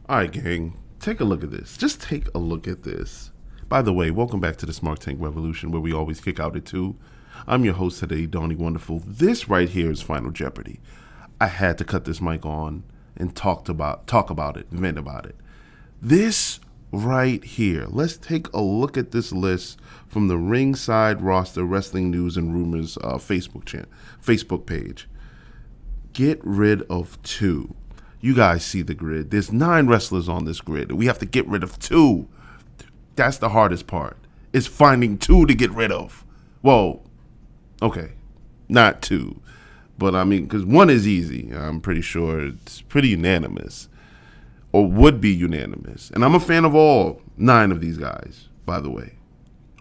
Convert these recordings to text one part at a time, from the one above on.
All right, gang, take a look at this. Just take a look at this. By the way, welcome back to the Smart Tank Revolution, where we always kick out at 2. I'm your host today, Donnie Wonderful. This right here is Final Jeopardy. I had to cut this mic on and talk about it, vent about it. This right here. Let's take a look at this list from the Ringside Roster Wrestling News and Rumors Facebook page. Get rid of 2. You guys see the grid. There's 9 wrestlers on this grid. We have to get rid of 2. That's the hardest part. Is finding 2 to get rid of. Well, okay, not 2. But I mean, because 1 is easy. I'm pretty sure it's pretty unanimous. Or would be unanimous. And I'm a fan of all 9 of these guys, by the way.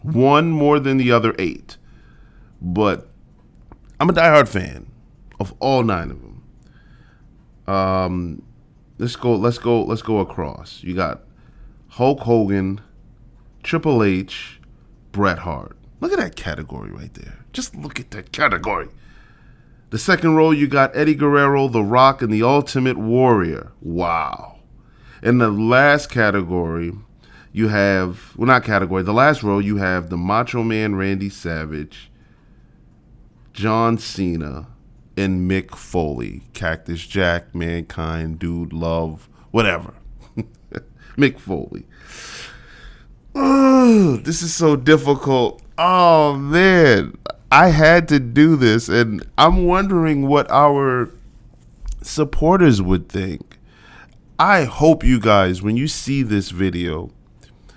1 more than the other 8. But I'm a diehard fan of all 9 of them. Let's go across. You got Hulk Hogan, Triple H, Bret Hart. Look at that category right there. Just look at that category. The second row, you got Eddie Guerrero, The Rock, and The Ultimate Warrior. Wow. In the last category, you have, the last row, you have the Macho Man Randy Savage, John Cena, and Mick Foley. Cactus Jack, Mankind, Dude Love, whatever. Mick Foley. Oh, this is so difficult. Oh, man. I had to do this, and I'm wondering what our supporters would think. I hope you guys, when you see this video,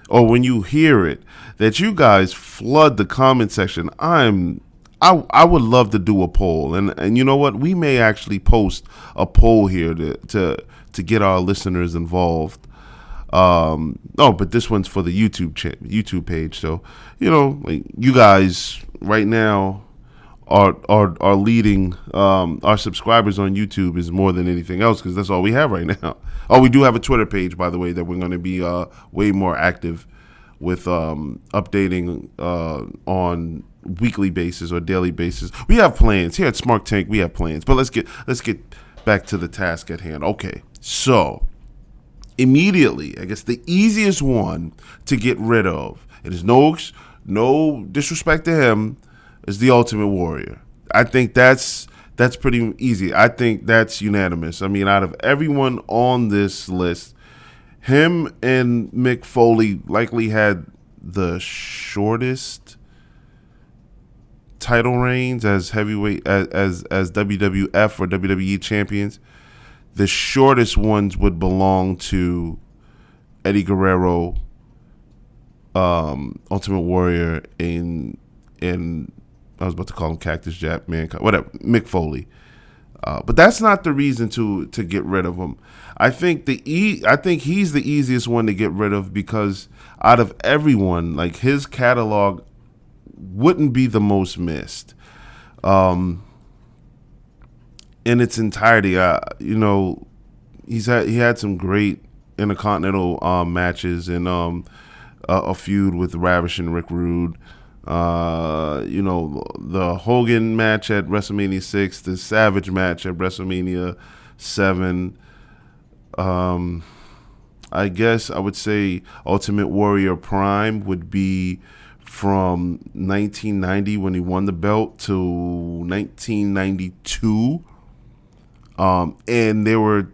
or when you hear it, that you guys flood the comment section. I would love to do a poll, and you know what? We may actually post a poll here to get our listeners involved. But this one's for the YouTube page. So like, you guys right now are leading. Our subscribers on YouTube is more than anything else because that's all we have right now. Oh, we do have a Twitter page, by the way, that we're going to be way more active with updating on weekly basis or daily basis. We have plans here at Smart Tank. We have plans, but let's get back to the task at hand. Okay, so immediately, I guess the easiest one to get rid of, it is no disrespect to him, is the Ultimate Warrior. I think that's pretty easy. I think that's unanimous. I mean, out of everyone on this list, him and Mick Foley likely had the shortest title reigns as heavyweight as WWF or WWE champions. The shortest ones would belong to Eddie Guerrero, Ultimate Warrior, and I was about to call him Cactus Jack, Mankind, whatever, Mick Foley. But that's not the reason to get rid of him. I think he's the easiest one to get rid of because out of everyone, like, his catalog wouldn't be the most missed. In its entirety, he had some great Intercontinental matches and a feud with Ravish and Rick Rude. The Hogan match at WrestleMania 6, the Savage match at WrestleMania 7. I guess I would say Ultimate Warrior Prime would be from 1990 when he won the belt to 1992. And there were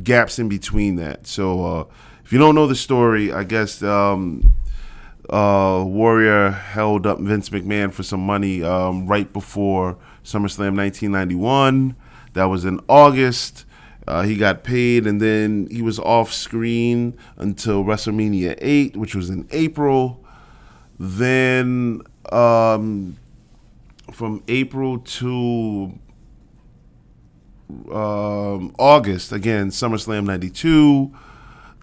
gaps in between that. So if you don't know the story, I guess Warrior held up Vince McMahon for some money right before SummerSlam 1991. That was in August. He got paid, and then he was off screen until WrestleMania 8, which was in April. Then from April to August, again, SummerSlam 92.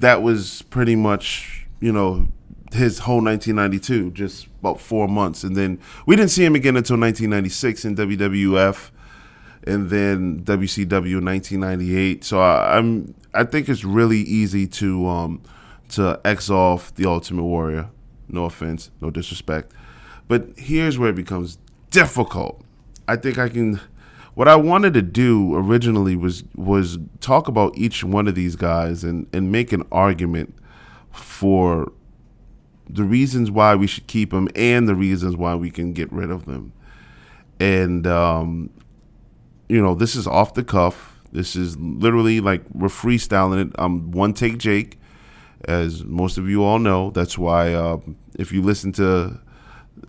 That was pretty much, his whole 1992, just about 4 months. And then we didn't see him again until 1996 in WWF. And then WCW in 1998. So I think it's really easy to X off the Ultimate Warrior. No offense, no disrespect. But here's where it becomes difficult. I think what I wanted to do originally was talk about each one of these guys and make an argument for the reasons why we should keep them and the reasons why we can get rid of them. And this is off the cuff. This is literally like we're freestyling it. I'm one take Jake, as most of you all know. That's why if you listen to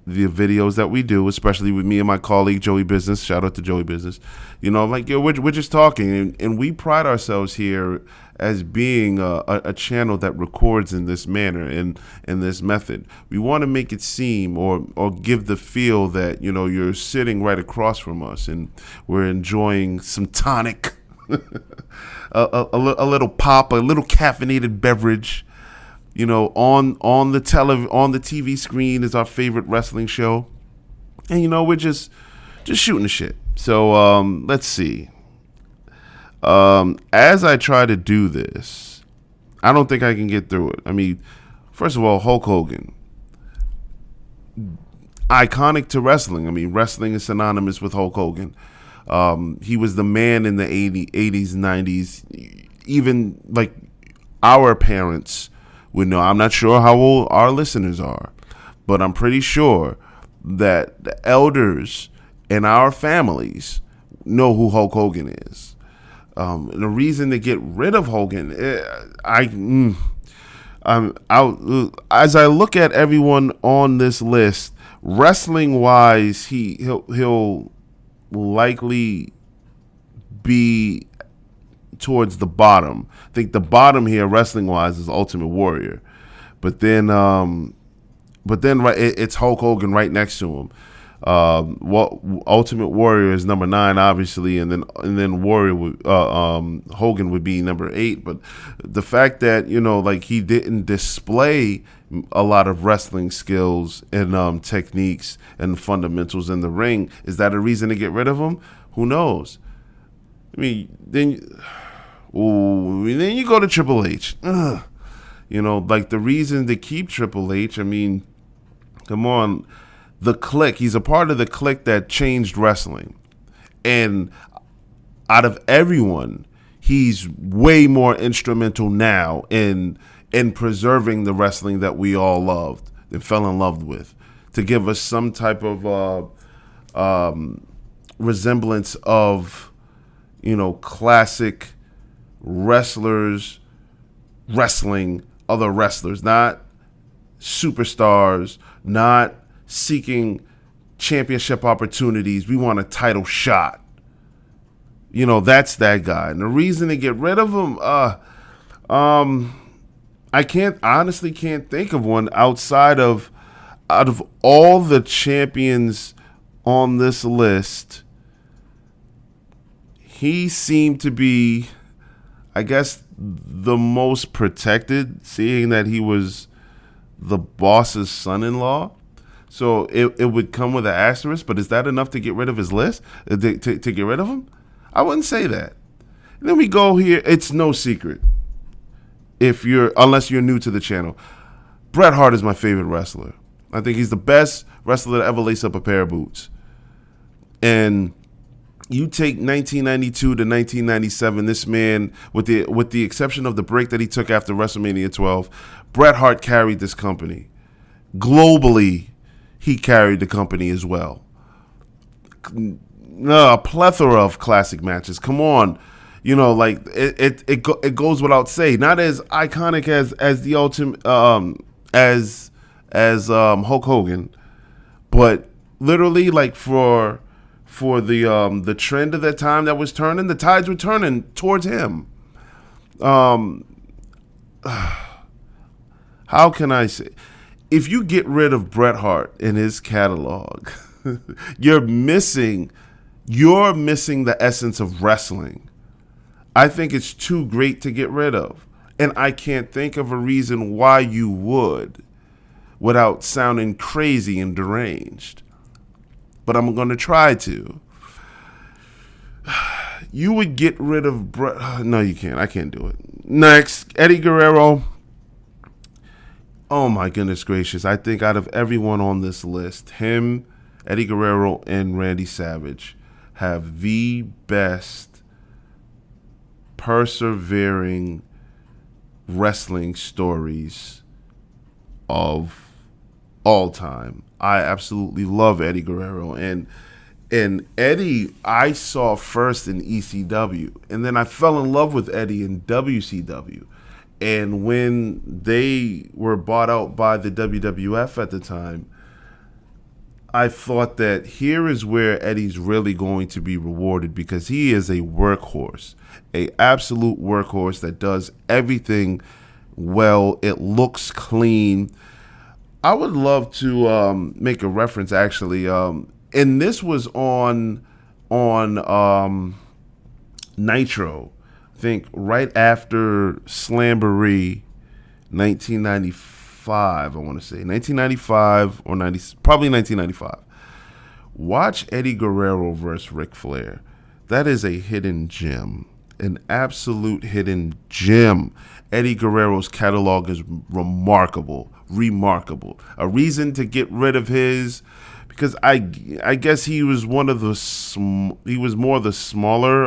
the videos that we do, especially with me and my colleague Joey Business, shout out to Joey Business, we're just talking, and we pride ourselves here as being a channel that records in this manner and in this method. We want to make it seem or give the feel that you're sitting right across from us and we're enjoying some tonic, a little pop, a little caffeinated beverage. On the TV screen is our favorite wrestling show, and we're just shooting the shit. So let's see. As I try to do this, I don't think I can get through it. I mean, first of all, Hulk Hogan, iconic to wrestling. I mean, wrestling is synonymous with Hulk Hogan. He was the man in the 80s, 90s, even like our parents would know. I'm not sure how old our listeners are, but I'm pretty sure that the elders in our families know who Hulk Hogan is. The reason to get rid of Hogan, as I look at everyone on this list, wrestling wise, he'll likely be towards the bottom. I think the bottom here, wrestling wise, is Ultimate Warrior, but then it's Hulk Hogan right next to him. Ultimate Warrior is number 9, obviously, and then Hogan would be number 8. But the fact that he didn't display a lot of wrestling skills and techniques and fundamentals in the ring, is that a reason to get rid of him? Who knows? I mean, then you go to Triple H. Ugh. The reason to keep Triple H. I mean, come on. The Clique, he's a part of the Clique that changed wrestling. And out of everyone, he's way more instrumental now in preserving the wrestling that we all loved and fell in love with, to give us some type of resemblance of, classic wrestlers wrestling other wrestlers, not superstars, not seeking championship opportunities. We want a title shot. That's that guy. And the reason to get rid of him, I honestly can't think of one out of all the champions on this list. He seemed to be, I guess, the most protected, seeing that he was the boss's son-in-law. So it would come with an asterisk, but is that enough to get rid of his list? To get rid of him? I wouldn't say that. And then we go here. It's no secret, unless you're new to the channel, Bret Hart is my favorite wrestler. I think he's the best wrestler to ever lace up a pair of boots. And you take 1992 to 1997, this man, with the exception of the break that he took after WrestleMania 12, Bret Hart carried this company. Globally, he carried the company as well. A plethora of classic matches. Come on. It goes without saying. Not as iconic as the ultimate as Hulk Hogan, but literally for the trend of that time that was turning, the tides were turning towards him. How can I say? If you get rid of Bret Hart in his catalog, you're missing the essence of wrestling. I think it's too great to get rid of. And I can't think of a reason why you would without sounding crazy and deranged. But I'm going to try to. You would get rid of Bret. No, you can't. I can't do it. Next, Eddie Guerrero. Oh, my goodness gracious. I think out of everyone on this list, him, Eddie Guerrero, and Randy Savage have the best persevering wrestling stories of all time. I absolutely love Eddie Guerrero, and Eddie I saw first in ECW, and then I fell in love with Eddie in WCW. And when they were bought out by the WWF at the time, I thought that here is where Eddie's really going to be rewarded, because he is a workhorse, a absolute workhorse that does everything well. It looks clean. I would love to make a reference actually, and this was on Nitro. I think right after Slamboree, 1995. I want to say 1995 or 90, probably 1995. Watch Eddie Guerrero versus Ric Flair. That is a hidden gem, an absolute hidden gem. Eddie Guerrero's catalog is remarkable, remarkable. A reason to get rid of his, because I guess he was one of the he was more of the smaller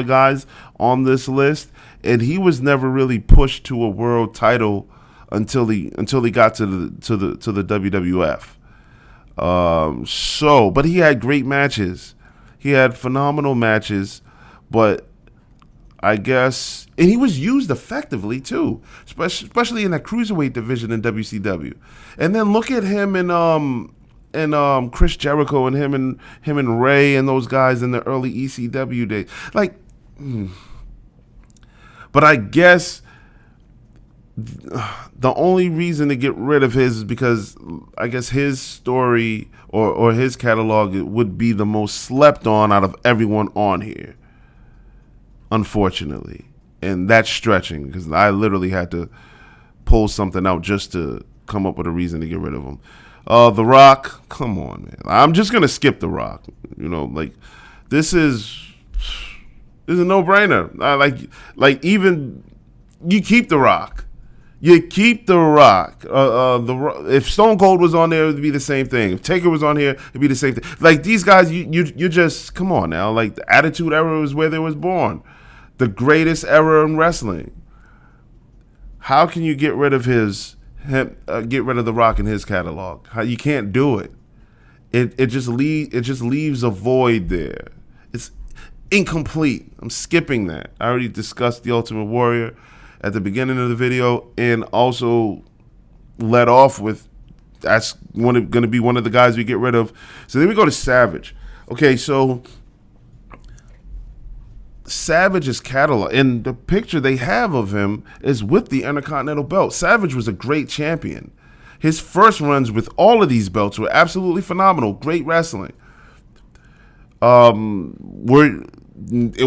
guys on this list, and he was never really pushed to a world title until he got to the WWF. But he had great matches. He had phenomenal matches, but I guess, and he was used effectively too, especially in that cruiserweight division in WCW. And then look at him and Chris Jericho and him and Ray and those guys in the early ECW days. But I guess the only reason to get rid of his is because I guess his story or his catalog would be the most slept on out of everyone on here, unfortunately. And that's stretching, because I literally had to pull something out just to come up with a reason to get rid of him. The Rock, come on, man. I'm just gonna skip The Rock. This is a no-brainer. Even you keep The Rock. You keep The Rock. If Stone Cold was on there, it would be the same thing. If Taker was on here, it'd be the same thing. Like, these guys, you just, come on now. Like, the Attitude Era was where they was born. The greatest era in wrestling. How can you get rid of get rid of The Rock in his catalog? You can't do it. It just leaves a void there. It's incomplete. I'm skipping that. I already discussed the Ultimate Warrior at the beginning of the video, and also let off with that's going to be one of the guys we get rid of. So then we go to Savage. Okay, so Savage's catalog, and the picture they have of him is with the Intercontinental belt. Savage was a great champion. His first runs with all of these belts were absolutely phenomenal. Great wrestling. It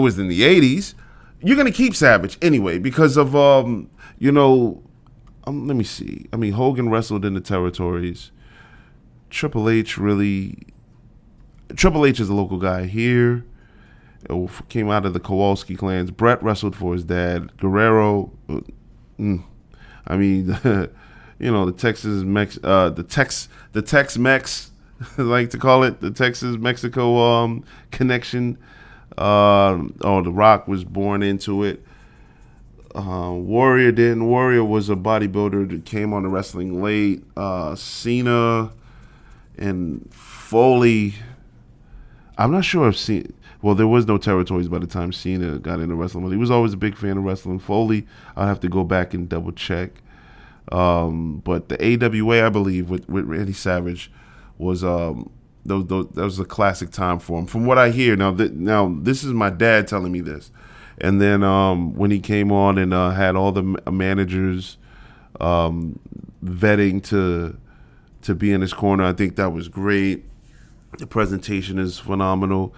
was in the 80s. You're going to keep Savage anyway because of, let me see. I mean, Hogan wrestled in the territories. Triple H is a local guy here. It came out of the Kowalski clans. Brett wrestled for his dad. Guerrero, the Tex-Mex, I like to call it, the Texas-Mexico connection. The Rock was born into it. Warrior didn't. Warrior was a bodybuilder that came on the wrestling late. Cena and Foley. I'm not sure if Cena. Well, there was no territories by the time Cena got into wrestling, but he was always a big fan of wrestling. Foley, I'll have to go back and double check. But the AWA, I believe, with Randy Savage was that was a classic time for him. From what I hear, now this is my dad telling me this. And then when he came on and had all the managers vetting to be in his corner, I think that was great. The presentation is phenomenal.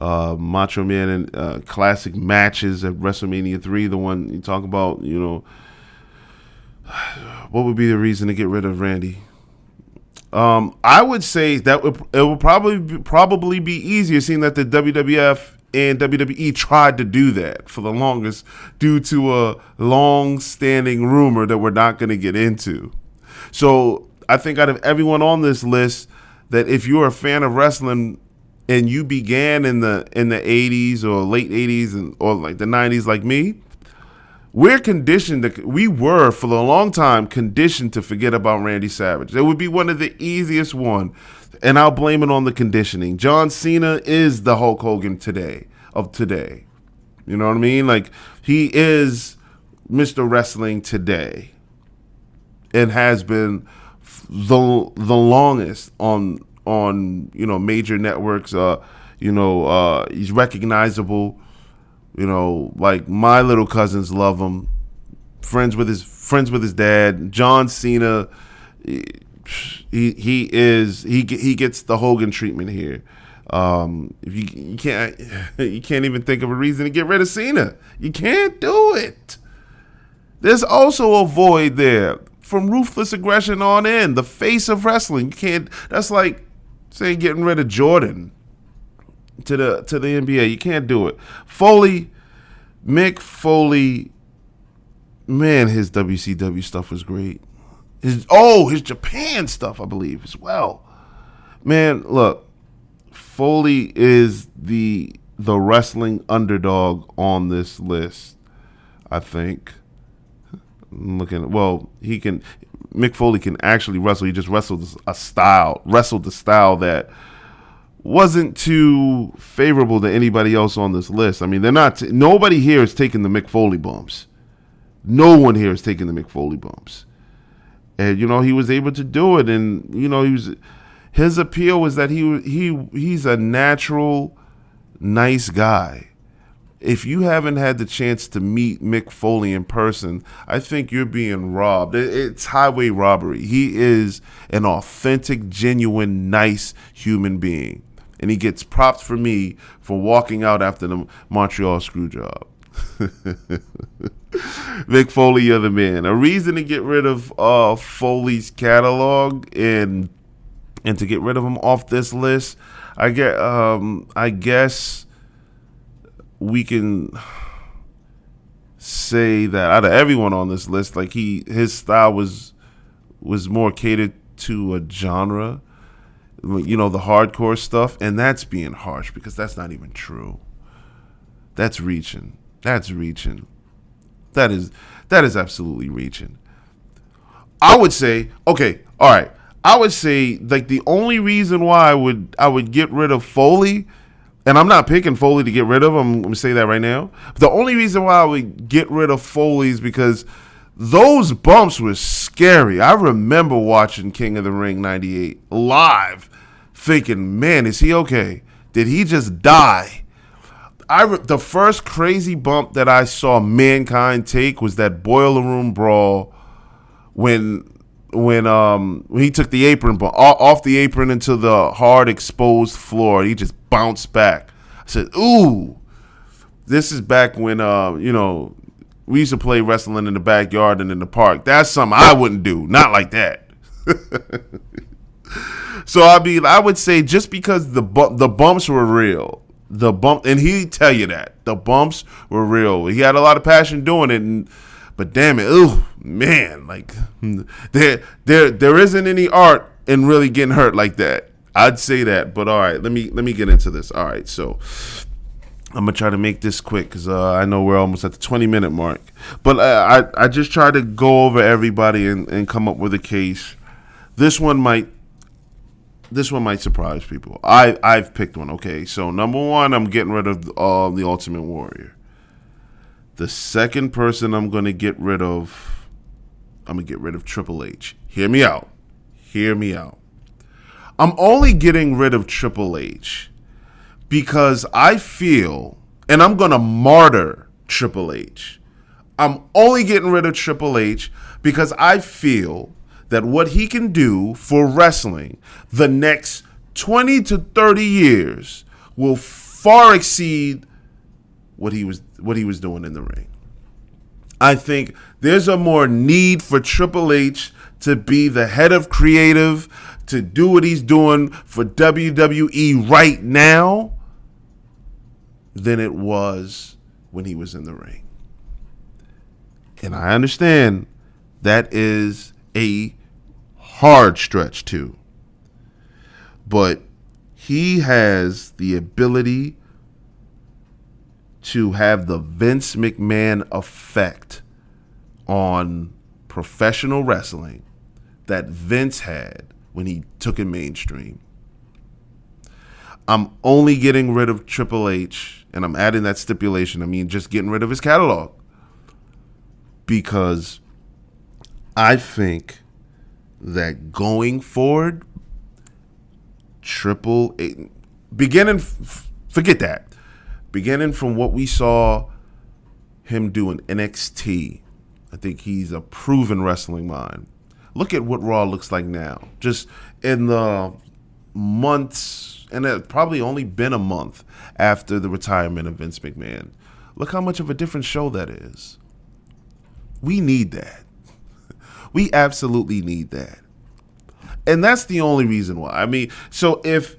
Macho Man and classic matches at WrestleMania 3, the one you talk about, what would be the reason to get rid of Randy? I would say that it would probably be easier, seeing that the WWF and WWE tried to do that for the longest due to a long-standing rumor that we're not going to get into. So I think out of everyone on this list, that if you're a fan of wrestling, and you began in the 80s or late 80s or like the 90s like me, we're conditioned we were for a long time conditioned to forget about Randy Savage. It would be one of the easiest one, and I'll blame it on the conditioning. John Cena is the Hulk Hogan of today. You know what I mean? Like, he is Mr. Wrestling today and has been the longest on major networks. He's recognizable. Like my little cousins love him. Friends with his dad. John Cena, he gets the Hogan treatment here. If you can't even think of a reason to get rid of Cena. You can't do it. There's also a void there from Ruthless Aggression on in, the face of wrestling. You can't. That's like saying getting rid of Jordan to the NBA. You can't do it. Mick Foley, man, his WCW stuff was great. His Japan stuff, I believe, as well. Man, look, Foley is the wrestling underdog on this list, I think. Mick Foley can actually wrestle. He just wrestled the style that wasn't too favorable to anybody else on this list. I mean, nobody here is taking the Mick Foley bumps. No one here is taking the Mick Foley bumps. And, he was able to do it. And, his appeal was that he's a natural, nice guy. If you haven't had the chance to meet Mick Foley in person, I think you're being robbed. It's highway robbery. He is an authentic, genuine, nice human being. And he gets props for me for walking out after the Montreal Screwjob. Mick Foley, you're the man. A reason to get rid of Foley's catalog and to get rid of him off this list, I guess we can say that out of everyone on this list, like his style was more catered to a genre, the hardcore stuff, and that's being harsh because that's not even true. That's reaching. That is absolutely reaching. I would say, okay, all right. I would say like the only reason why I would get rid of Foley, and I'm not picking Foley to get rid of him, I'm going to say that right now. The only reason why I would get rid of Foley is because those bumps were scary. I remember watching King of the Ring 98 live thinking, man, is he okay? Did he just die? The first crazy bump that I saw Mankind take was that Boiler Room Brawl when he took the apron off the apron into the hard exposed floor. He just bounced back. I said, ooh, this is back when we used to play wrestling in the backyard and in the park. That's something I wouldn't do. Not like that. So I would say just because the bumps were real, and he'd tell you that the bumps were real. He had a lot of passion doing it, but damn it, ooh, man, like there isn't any art in really getting hurt like that. I'd say that, but all right, let me get into this. All right, so I'm gonna try to make this quick because I know we're almost at the 20-minute mark. But I just try to go over everybody and come up with a case. This one might surprise people. I've picked one. Okay, so number one, I'm getting rid of the Ultimate Warrior. The second person I'm gonna get rid of Triple H. Hear me out. I'm only getting rid of Triple H because I feel, and I'm going to martyr Triple H. I'm only getting rid of Triple H because I feel that what he can do for wrestling the next 20 to 30 years will far exceed what he was doing in the ring. I think there's a more need for Triple H to be the head of creative, to do what he's doing for WWE right now than it was when he was in the ring. And I understand that is a hard stretch too. But He has the ability to have the Vince McMahon effect on professional wrestling that Vince had when he took it mainstream. I'm only getting rid of Triple H, and I'm adding that stipulation. I mean, just getting rid of his catalog. Because I think that going forward, Triple H, forget that. Beginning from what we saw him do in NXT, I think he's a proven wrestling mind. Look at what Raw looks like now. Just in the months, and it's probably only been a month after the retirement of Vince McMahon. Look how much of a different show that is. We need that. We absolutely need that. And that's the only reason why. I mean, so if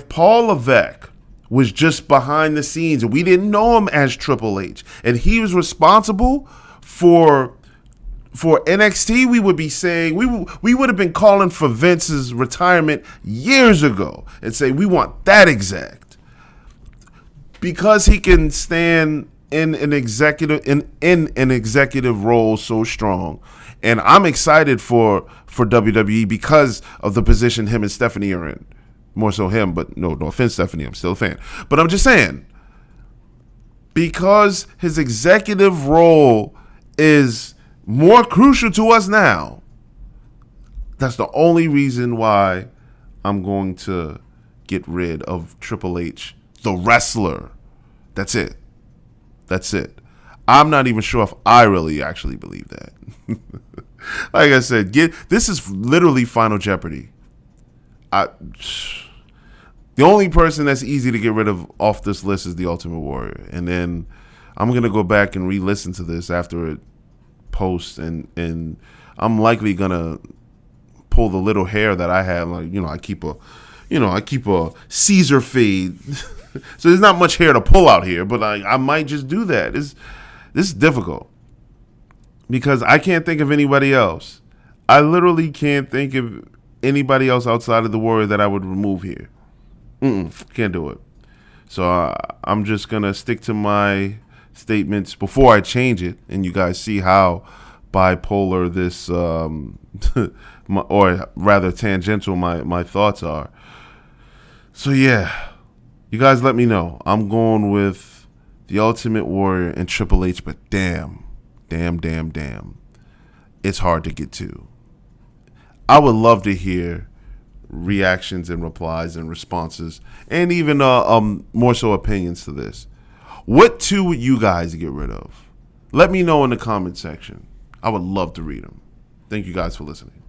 Paul Levesque was just behind the scenes and we didn't know him as Triple H and he was responsible for NXT, we would be saying, we would have been calling for Vince's retirement years ago and say we want that exact. Because he can stand in an executive role so strong. And I'm excited for WWE because of the position him and Stephanie are in. More so him, but no offense, Stephanie, I'm still a fan. But I'm just saying, because his executive role is more crucial to us now, that's the only reason why I'm going to get rid of Triple H, the wrestler. That's it. I'm not even sure if I really actually believe that. Like I said, this is literally Final Jeopardy. The only person that's easy to get rid of off this list is the Ultimate Warrior. And then I'm going to go back and re-listen to this after it posts. And I'm likely going to pull the little hair that I have. Like, I keep a Caesar fade. So there's not much hair to pull out here, but I might just do that. This is difficult because I can't think of anybody else. I literally can't think of anybody else outside of the Warrior that I would remove here. Can't do it. So I'm just going to stick to my statements before I change it, and you guys see how bipolar this, or rather tangential my thoughts are. So yeah. You guys let me know. I'm going with the Ultimate Warrior and Triple H, but damn. It's hard to get to. I would love to hear reactions and replies and responses and even more so opinions to this. What two would you guys get rid of? Let me know in the comment section. I would love to read them. Thank you guys for listening.